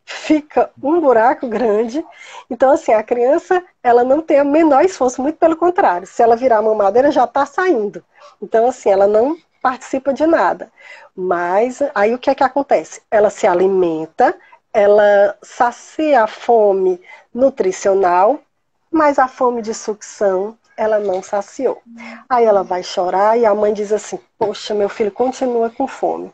fica um buraco grande. Então, assim, a criança, ela não tem o menor esforço, muito pelo contrário. Se ela virar a mamadeira, já está saindo. Então, assim, ela não participa de nada. Mas aí o que é que acontece? Ela se alimenta, ela sacia a fome nutricional, mas a fome de sucção ela não saciou. Aí ela vai chorar e a mãe diz assim, poxa, meu filho continua com fome. O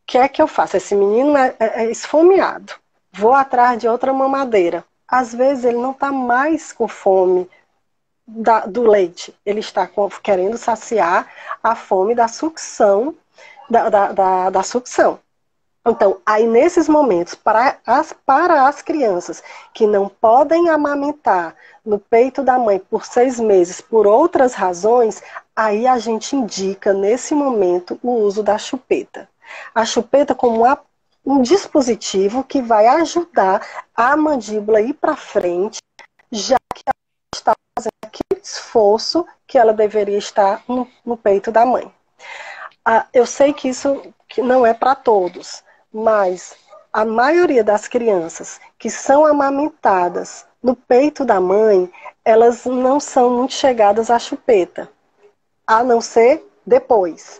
que é que eu faço? Esse menino é esfomeado. Vou atrás de outra mamadeira. Às vezes ele não está mais com fome do leite. Ele está querendo saciar a fome da sucção, da sucção. Então, aí nesses momentos, para as crianças que não podem amamentar no peito da mãe por 6 meses, por outras razões, aí a gente indica, nesse momento, o uso da chupeta. A chupeta como um dispositivo que vai ajudar a mandíbula a ir para frente, já que ela está fazendo aquele esforço que ela deveria estar no peito da mãe. Eu sei que isso que não é para todos, mas a maioria das crianças que são amamentadas no peito da mãe, elas não são muito chegadas à chupeta, a não ser depois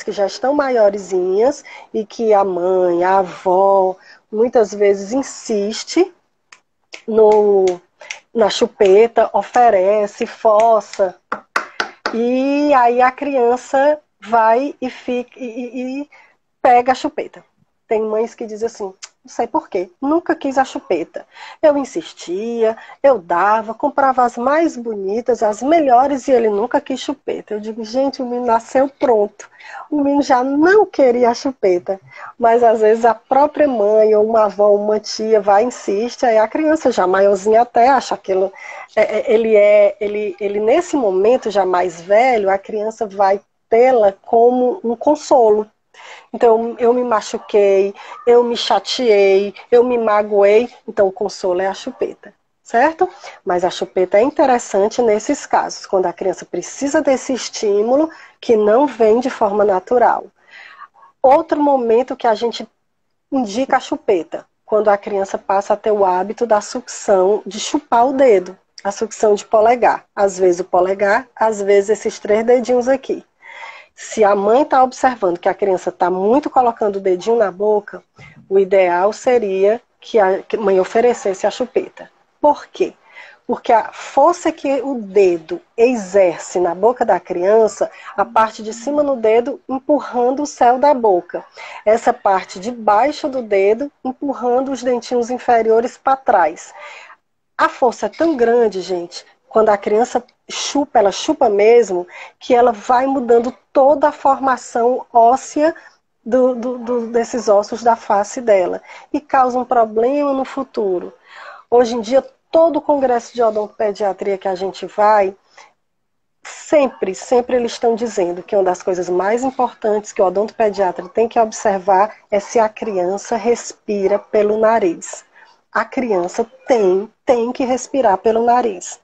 que já estão maiorzinhas e que a mãe, a avó, muitas vezes insiste na chupeta, oferece, força, e aí a criança vai e pega a chupeta. Tem mães que dizem assim, não sei por quê, nunca quis a chupeta. Eu insistia, eu dava, comprava as mais bonitas, as melhores, e ele nunca quis chupeta. Eu digo, gente, o menino nasceu pronto. O menino já não queria a chupeta. Mas às vezes a própria mãe, ou uma avó, uma tia, vai e insiste, aí a criança já maiorzinha até acha aquilo. Ele nesse momento, já mais velho, a criança vai tê-la como um consolo. Então, eu me machuquei, eu me chateei, eu me magoei, então o consolo é a chupeta, certo? Mas a chupeta é interessante nesses casos, quando a criança precisa desse estímulo que não vem de forma natural. Outro momento que a gente indica a chupeta, quando a criança passa a ter o hábito da sucção, de chupar o dedo, a sucção de polegar. Às vezes o polegar, às vezes esses 3 dedinhos aqui. Se a mãe está observando que a criança está muito colocando o dedinho na boca, o ideal seria que a mãe oferecesse a chupeta. Por quê? Porque a força que o dedo exerce na boca da criança, a parte de cima no dedo empurrando o céu da boca. Essa parte de baixo do dedo empurrando os dentinhos inferiores para trás. A força é tão grande, gente, quando a criança chupa, ela chupa mesmo, que ela vai mudando toda a formação óssea desses ossos da face dela. E causa um problema no futuro. Hoje em dia, todo o congresso de odontopediatria que a gente vai, sempre eles estão dizendo que uma das coisas mais importantes que o odontopediatra tem que observar é se a criança respira pelo nariz. A criança tem que respirar pelo nariz.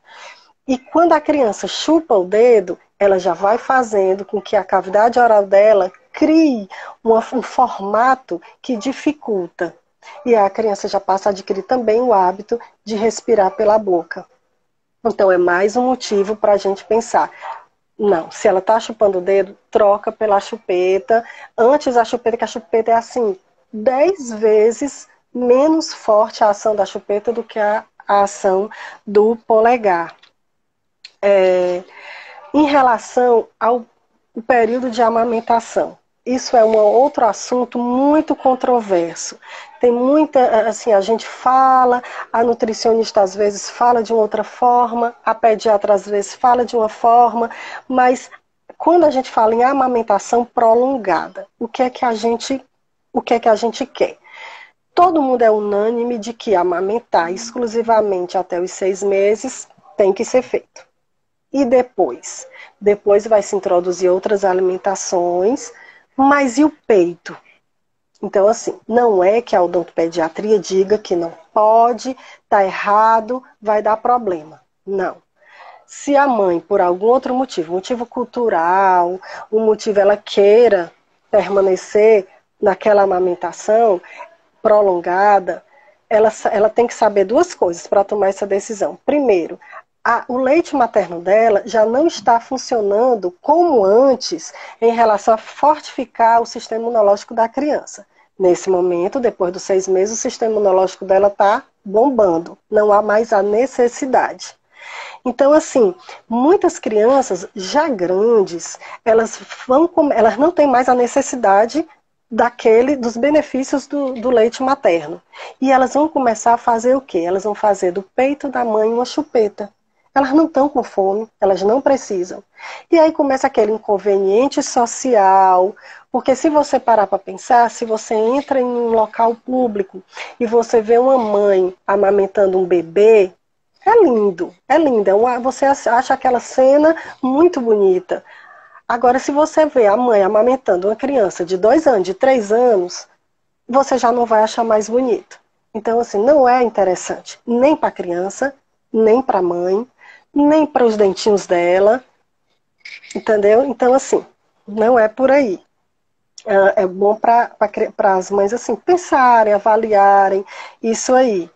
E quando a criança chupa o dedo, ela já vai fazendo com que a cavidade oral dela crie um formato que dificulta. E a criança já passa a adquirir também o hábito de respirar pela boca. Então é mais um motivo para a gente pensar. Não, se ela está chupando o dedo, troca pela chupeta. Antes a chupeta é assim, 10 vezes menos forte a ação da chupeta do que a ação do polegar. Em relação ao período de amamentação, isso é um outro assunto muito controverso. Tem muita, assim, a gente fala, a nutricionista às vezes fala de uma outra forma, a pediatra às vezes fala de uma forma, mas quando a gente fala em amamentação prolongada, o que é que a gente quer? Todo mundo é unânime de que amamentar exclusivamente até os 6 meses tem que ser feito. E depois? Depois vai se introduzir outras alimentações, mas e o peito? Então, assim, não é que a odontopediatria diga que não pode, tá errado, vai dar problema. Não. Se a mãe, por algum outro motivo cultural, um motivo ela queira permanecer naquela amamentação prolongada, ela tem que saber 2 coisas para tomar essa decisão. Primeiro, o leite materno dela já não está funcionando como antes em relação a fortificar o sistema imunológico da criança. Nesse momento, depois dos 6 meses, o sistema imunológico dela está bombando. Não há mais a necessidade. Então, assim, muitas crianças já grandes, elas não têm mais a necessidade dos benefícios do leite materno. E elas vão começar a fazer o quê? Elas vão fazer do peito da mãe uma chupeta. Elas não estão com fome, elas não precisam. E aí começa aquele inconveniente social, porque se você parar para pensar, se você entra em um local público e você vê uma mãe amamentando um bebê, é lindo, é linda. Você acha aquela cena muito bonita. Agora, se você vê a mãe amamentando uma criança de 2 anos, de 3 anos, você já não vai achar mais bonito. Então, assim, não é interessante, nem para a criança, nem para a mãe, nem para os dentinhos dela, entendeu? Então, assim, não é por aí. É bom para as mães, assim, pensarem, avaliarem isso aí.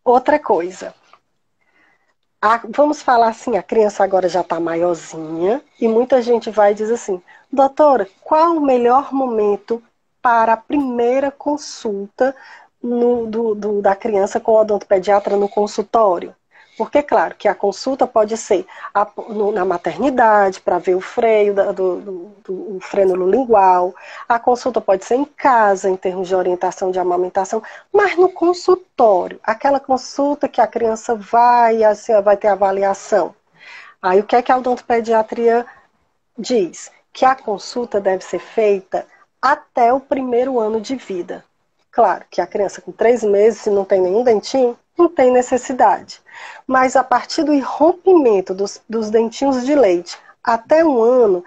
Outra coisa. Vamos falar assim, a criança agora já está maiorzinha e muita gente vai dizer assim, doutora, qual o melhor momento para a primeira consulta da criança com o odontopediatra no consultório? Porque, claro, que a consulta pode ser na maternidade, para ver o freio, o frênulo lingual. A consulta pode ser em casa, em termos de orientação de amamentação. Mas no consultório, aquela consulta que a criança vai, assim, vai ter avaliação. Aí o que é que a odontopediatria diz? Que a consulta deve ser feita até o 1º ano de vida. Claro que a criança com 3 meses, se não tem nenhum dentinho, não tem necessidade. Mas a partir do irrompimento dos dentinhos de leite até 1 ano,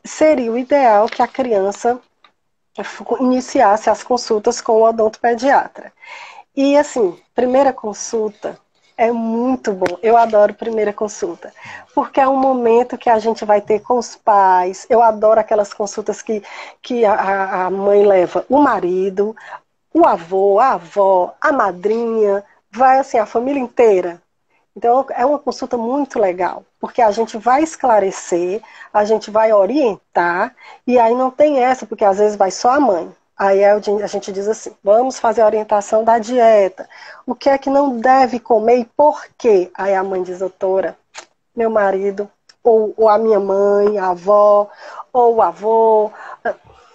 seria o ideal que a criança iniciasse as consultas com o odontopediatra. E assim, primeira consulta é muito bom. Eu adoro primeira consulta, porque é um momento que a gente vai ter com os pais. Eu adoro aquelas consultas que a mãe leva o marido, o avô, a avó, a madrinha, vai assim, a família inteira. Então é uma consulta muito legal, porque a gente vai esclarecer, a gente vai orientar, e aí não tem essa, porque às vezes vai só a mãe. Aí a gente diz assim, vamos fazer a orientação da dieta, o que é que não deve comer e por quê? Aí a mãe diz, doutora, meu marido, ou a minha mãe, a avó, ou o avô,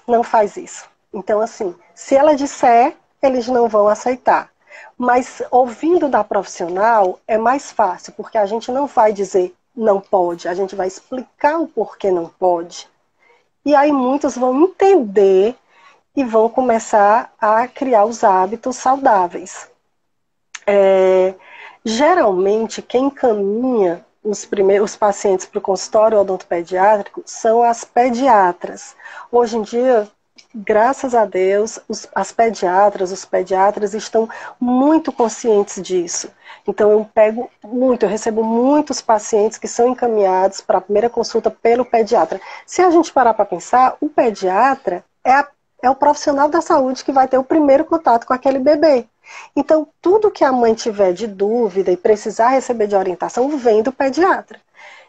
não faz isso. Então assim, se ela disser, eles não vão aceitar. Mas ouvindo da profissional é mais fácil, porque a gente não vai dizer não pode, a gente vai explicar o porquê não pode. E aí muitos vão entender e vão começar a criar os hábitos saudáveis. Geralmente, quem encaminha os pacientes para o consultório odontopediátrico são as pediatras. Hoje em dia, graças a Deus, os pediatras estão muito conscientes disso. Então eu recebo muitos pacientes que são encaminhados para a primeira consulta pelo pediatra. Se a gente parar para pensar, o pediatra é o profissional da saúde que vai ter o primeiro contato com aquele bebê. Então, tudo que a mãe tiver de dúvida e precisar receber de orientação, vem do pediatra.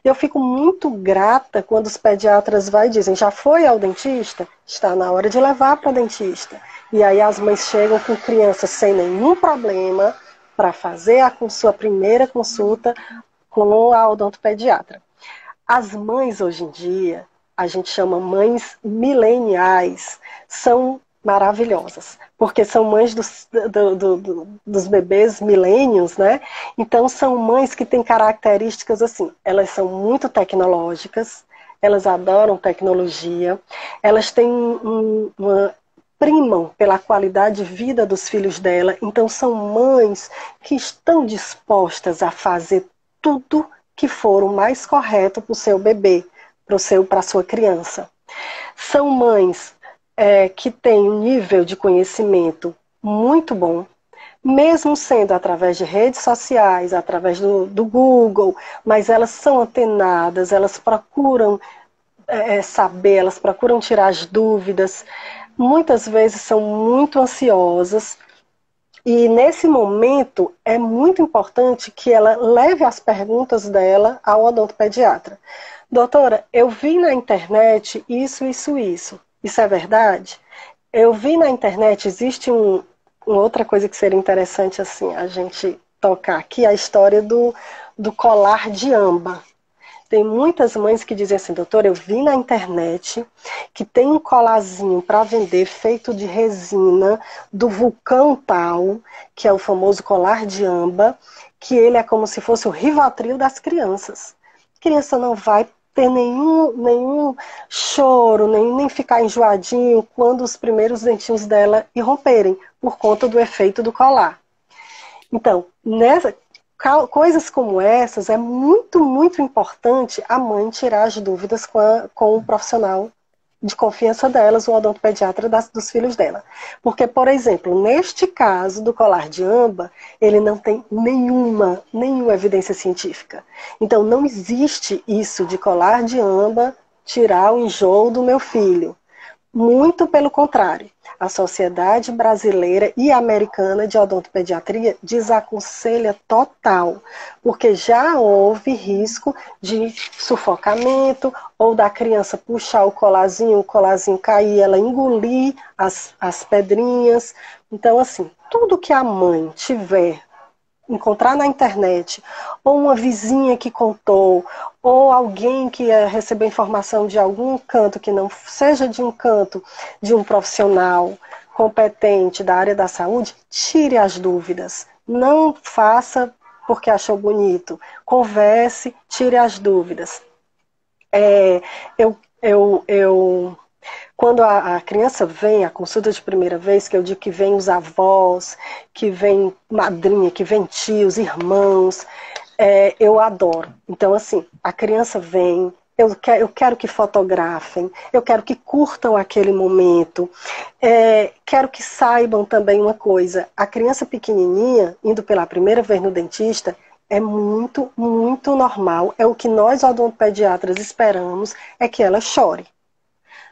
Eu fico muito grata quando os pediatras vão e dizem, já foi ao dentista? Está na hora de levar para o dentista. E aí as mães chegam com crianças sem nenhum problema para fazer a sua primeira consulta com a odontopediatra. As mães hoje em dia, a gente chama mães mileniais, são maravilhosas, porque são mães dos bebês milênios, né? Então são mães que têm características assim, elas são muito tecnológicas, elas adoram tecnologia, elas têm primam pela qualidade de vida dos filhos dela, então são mães que estão dispostas a fazer tudo que for o mais correto para o seu bebê, para a sua criança. São mães que têm um nível de conhecimento muito bom, mesmo sendo através de redes sociais, através do Google, mas elas são antenadas, elas procuram saber, elas procuram tirar as dúvidas, muitas vezes são muito ansiosas, E nesse momento é muito importante que ela leve as perguntas dela ao odontopediatra. Doutora, eu vi na internet isso, isso, isso. Isso é verdade? Eu vi na internet, existe uma outra coisa que seria interessante assim a gente tocar aqui, a história do colar de âmbar. Tem muitas mães que dizem assim, doutora, eu vi na internet que tem um colarzinho para vender feito de resina do vulcão tal, que é o famoso colar de âmbar, que ele é como se fosse o Rivotril das crianças. A criança não vai ter nenhum choro, nem ficar enjoadinho quando os primeiros dentinhos dela irromperem, por conta do efeito do colar. Então, coisas como essas, é muito, muito importante a mãe tirar as dúvidas com o profissional de confiança delas, o odontopediatra dos filhos dela. Porque, por exemplo, neste caso do colar de âmbar, ele não tem nenhuma evidência científica. Então, não existe isso de colar de âmbar tirar o enjoo do meu filho. Muito pelo contrário. A Sociedade Brasileira e Americana de Odontopediatria desaconselha total, porque já houve risco de sufocamento ou da criança puxar o colarzinho cair, ela engolir as pedrinhas. Então, assim, tudo que a mãe tiver, encontrar na internet, ou uma vizinha que contou, ou alguém que recebeu informação de algum canto que não seja de um canto de um profissional competente da área da saúde, tire as dúvidas. Não faça porque achou bonito. Converse, tire as dúvidas. Quando a criança vem, a consulta de primeira vez, que eu digo que vem os avós, que vem madrinha, que vem tios, irmãos, eu adoro. Então, assim, a criança vem, eu quero que fotografem, eu quero que curtam aquele momento, quero que saibam também uma coisa, a criança pequenininha, indo pela primeira vez no dentista, é muito, muito normal, é o que nós odontopediatras esperamos, é que ela chore.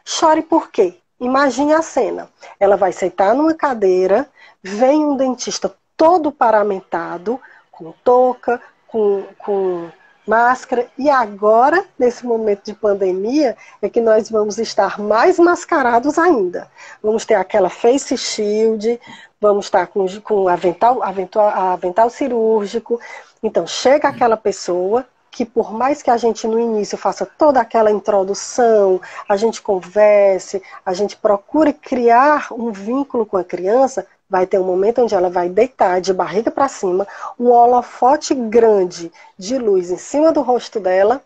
Chore por quê? Imagine a cena. Ela vai sentar numa cadeira, vem um dentista todo paramentado, com touca, com máscara, e agora, nesse momento de pandemia, é que nós vamos estar mais mascarados ainda. Vamos ter aquela face shield, vamos estar com avental cirúrgico. Então, chega aquela pessoa que por mais que a gente no início faça toda aquela introdução, a gente converse, a gente procure criar um vínculo com a criança, vai ter um momento onde ela vai deitar de barriga para cima, um holofote grande de luz em cima do rosto dela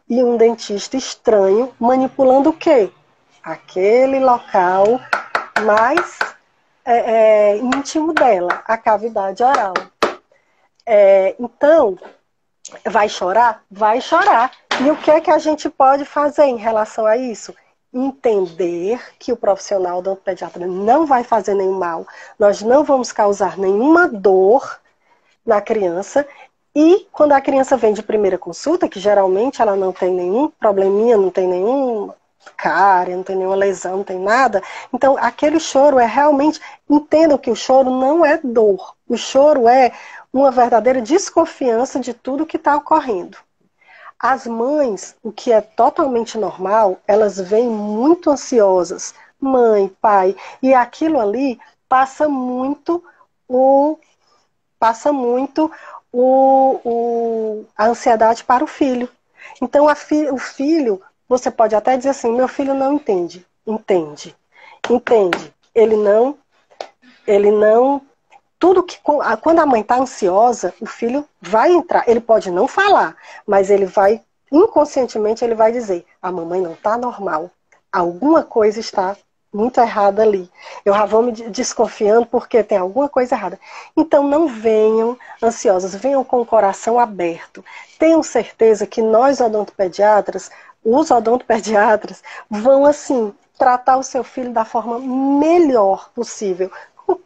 e um dentista estranho manipulando o quê? Aquele local mais íntimo dela, a cavidade oral. Então, vai chorar? Vai chorar. E o que é que a gente pode fazer em relação a isso? Entender que o profissional odontopediatra não vai fazer nenhum mal, nós não vamos causar nenhuma dor na criança, e quando a criança vem de primeira consulta, que geralmente ela não tem nenhum probleminha, não tem nenhum cárie, não tem nenhuma lesão, não tem nada, então aquele choro é realmente, entendam que o choro não é dor, o choro é uma verdadeira desconfiança de tudo que está ocorrendo. As mães, o que é totalmente normal, elas vêm muito ansiosas, mãe, pai, e aquilo ali passa muito a ansiedade para o filho. Então o filho, você pode até dizer assim, meu filho não entende. Entende. Ele não tudo que quando a mãe está ansiosa, o filho vai entrar. Ele pode não falar, mas ele vai, inconscientemente, ele vai dizer, a mamãe não está normal. Alguma coisa está muito errada ali. Eu já vou me desconfiando porque tem alguma coisa errada. Então não venham ansiosos, venham com o coração aberto. Tenham certeza que nós odontopediatras, os odontopediatras, vão assim tratar o seu filho da forma melhor possível.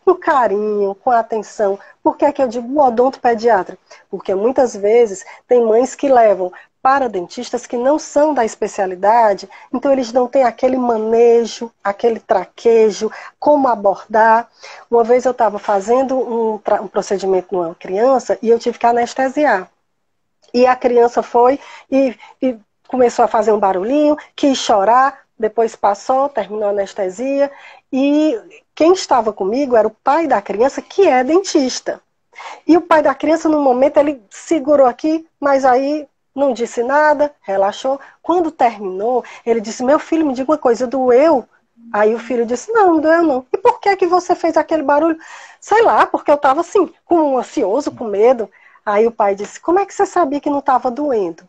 Com carinho, com atenção. Por que é que eu digo odontopediatra? Porque muitas vezes tem mães que levam para dentistas que não são da especialidade, então eles não têm aquele manejo, aquele traquejo, como abordar. Uma vez eu estava fazendo um procedimento numa criança e eu tive que anestesiar. E a criança foi e começou a fazer um barulhinho, quis chorar, depois passou, terminou a anestesia. E quem estava comigo era o pai da criança, que é dentista. E o pai da criança, no momento, ele segurou aqui, mas aí não disse nada, relaxou. Quando terminou, ele disse, meu filho, me diga uma coisa, doeu? Aí o filho disse, não, não doeu não. E por que você fez aquele barulho? Sei lá, porque eu estava assim, ansioso, com medo. Aí o pai disse, como é que você sabia que não estava doendo?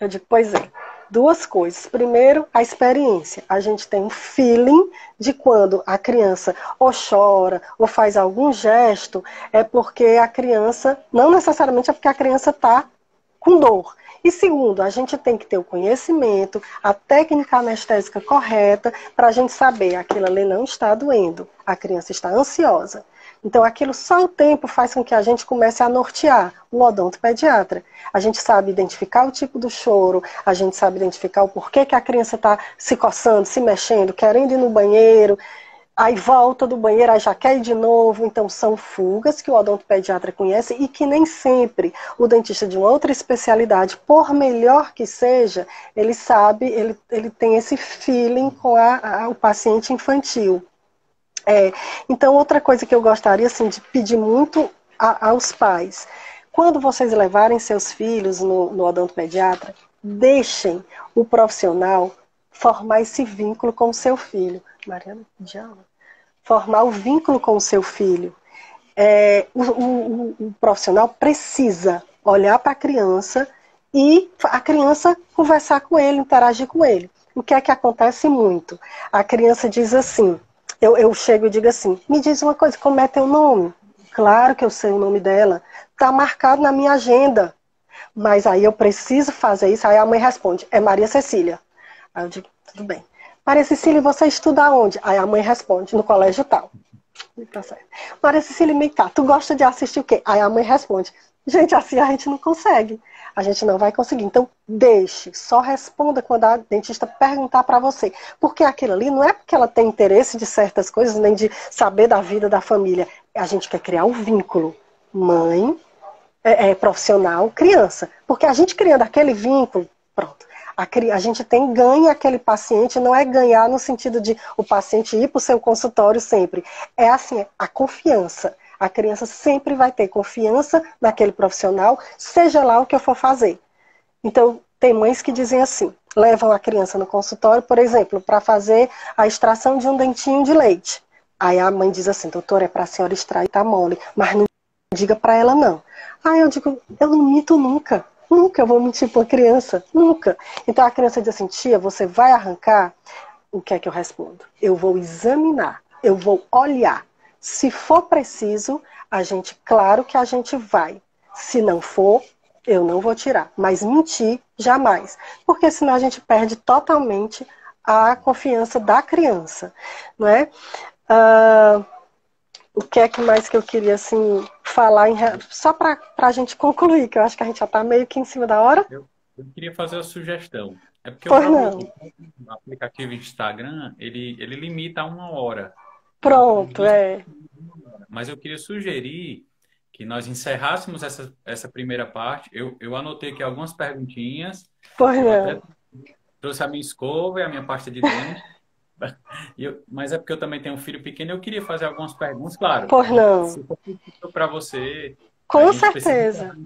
Eu digo, pois é, duas coisas. Primeiro, a experiência. A gente tem um feeling de quando a criança ou chora ou faz algum gesto, é porque a criança, não necessariamente é porque a criança está com dor. E segundo, a gente tem que ter o conhecimento, a técnica anestésica correta para a gente saber, aquilo ali não está doendo, a criança está ansiosa. Então, aquilo só o tempo faz com que a gente comece a nortear o odontopediatra. A gente sabe identificar o tipo do choro, a gente sabe identificar o porquê que a criança está se coçando, se mexendo, querendo ir no banheiro, aí volta do banheiro, aí já quer ir de novo. Então, são fugas que o odontopediatra conhece e que nem sempre o dentista de uma outra especialidade, por melhor que seja, ele sabe, ele tem esse feeling com o paciente infantil. Então, outra coisa que eu gostaria assim, de pedir muito aos pais, quando vocês levarem seus filhos no odontopediatra, deixem o profissional formar esse vínculo com o seu filho. Mariana, formar o vínculo com o seu filho. O profissional precisa olhar para a criança e a criança conversar com ele, interagir com ele. O que é que acontece muito? A criança diz assim, eu chego e digo assim, me diz uma coisa, como é teu nome? Claro que eu sei o nome dela, está marcado na minha agenda, mas aí eu preciso fazer isso. Aí a mãe responde, é Maria Cecília. Aí eu digo, tudo bem. Maria Cecília, você estuda onde? Aí a mãe responde, no colégio tal. Tá certo. Maria Cecília, tu gosta de assistir o quê? Aí a mãe responde, gente, assim a gente não consegue. A gente não vai conseguir. Então, deixe. Só responda quando a dentista perguntar para você. Porque aquilo ali não é porque ela tem interesse de certas coisas, nem de saber da vida da família. A gente quer criar um vínculo. Mãe, profissional, criança. Porque a gente criando aquele vínculo, pronto. A gente ganha aquele paciente, não é ganhar no sentido de o paciente ir para o seu consultório sempre. É assim, a confiança. A criança sempre vai ter confiança naquele profissional, seja lá o que eu for fazer. Então, tem mães que dizem assim, levam a criança no consultório, por exemplo, para fazer a extração de um dentinho de leite. Aí a mãe diz assim, doutora, é para a senhora extrair, tá mole, mas não diga para ela não. Aí eu digo, eu não minto nunca. Nunca eu vou mentir para uma criança, nunca. Então a criança diz assim, tia, você vai arrancar? O que é que eu respondo? Eu vou examinar, eu vou olhar. Se for preciso, claro que a gente vai. Se não for, eu não vou tirar. Mas mentir, jamais. Porque senão a gente perde totalmente a confiança da criança. Não é? O que é que mais que eu queria assim, falar, só para a gente concluir, que eu acho que a gente já está meio que em cima da hora. Eu queria fazer uma sugestão. É porque o aplicativo Instagram, ele limita a 1 hora. Pronto, Mas eu queria sugerir que nós encerrássemos essa primeira parte. Eu anotei aqui algumas perguntinhas. Pois não. Trouxe a minha escova e a minha pasta de dente. Mas é porque eu também tenho um filho pequeno e eu queria fazer algumas perguntas, claro. Pois não. Se for possível para você... Com certeza.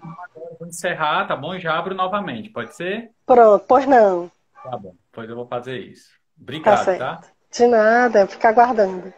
Vou encerrar, tá bom? E já abro novamente, pode ser? Pronto, pois não. Tá bom, pois eu vou fazer isso. Obrigado, tá? De nada, fica aguardando.